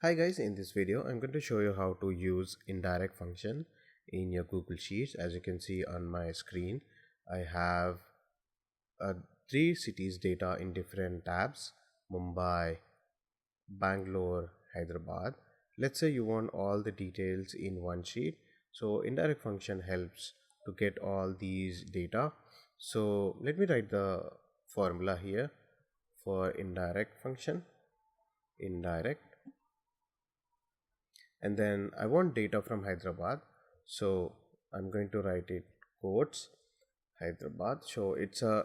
Hi guys, in this video I'm going to show you how to use indirect function in your Google Sheets. As you can see on my screen, I have 3 cities data in different tabs: Mumbai, Bangalore, Hyderabad. Let's say you want all the details in one sheet. So indirect function helps to get all these data. So let me write the formula here for indirect function. Indirect, and then I want data from Hyderabad, so I'm going to write it quotes Hyderabad. So it's a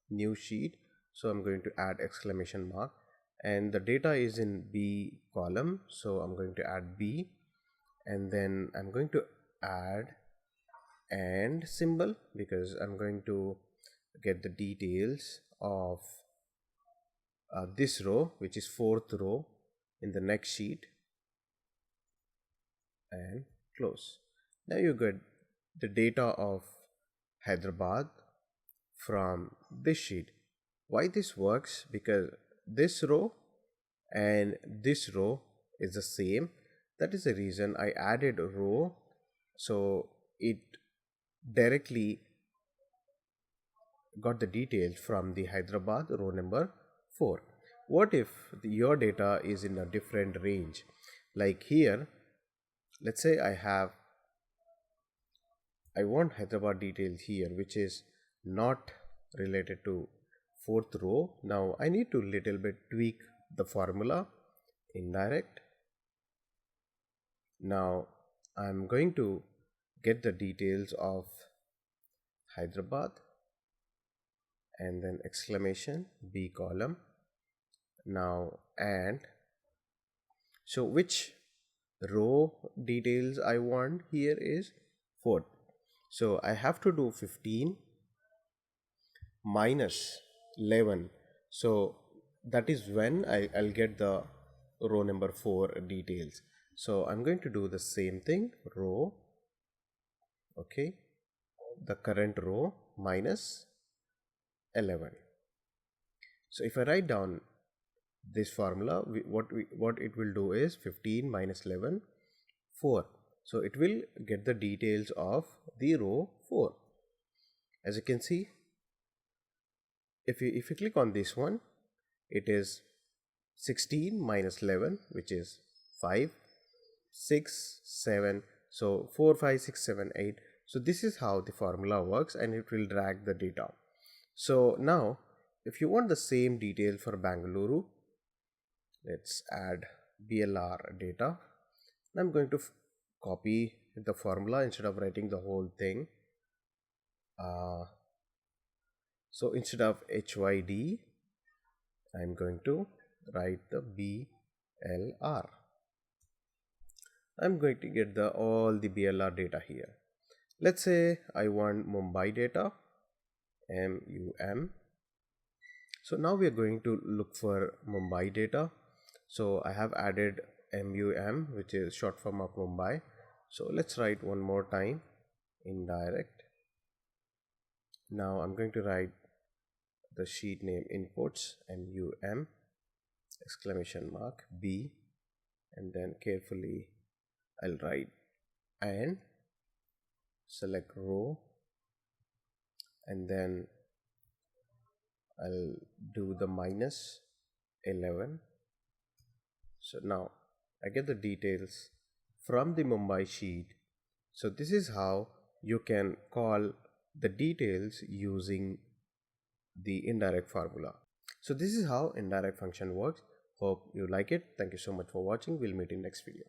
new sheet, so I'm going to add exclamation mark, and the data is in B column, so I'm going to add B, and then I'm going to add and symbol because I'm going to get the details of this row, which is 4th row in the next sheet, and close. Now you get the data of Hyderabad from this sheet. Why this works? Because this row and this row is the same. That is the reason I added a row, so it directly got the details from the Hyderabad row number 4. What if your data is in a different range? Like here, let's say I want Hyderabad details here, which is not related to 4th row. Now I need to little bit tweak the formula, indirect. Now I'm going to get the details of Hyderabad, and then exclamation B column. Now and so which row details I want here is 4th. So I have to do 15 minus 11. So that is when I'll get the row number 4 details. So I'm going to do the same thing, row, okay, the current row minus 11. So if I write down this formula, what it will do is 15 minus 11, 4. So it will get the details of the row 4. As you can see, if you click on this one, it is 16 minus 11, which is 5, 6, 7. So 4, 5, 6, 7, 8. So this is how the formula works, and it will drag the data. So now if you want the same detail for Bangalore, let's add BLR data. I'm going to copy the formula instead of writing the whole thing. So instead of HYD, I'm going to write the BLR. I'm going to get all the BLR data here. Let's say I want Mumbai data, MUM. So now we are going to look for Mumbai data. So I have added MUM, which is short form of Mumbai. So let's write one more time, indirect. Now I'm going to write the sheet name inputs, MUM, exclamation mark B, and then carefully I'll write and select row, and then I'll do the minus 11. So now I get the details from the Mumbai sheet. So this is how you can call the details using the indirect formula. So this is how indirect function works. Hope you like it. Thank you so much for watching. We'll meet in next video.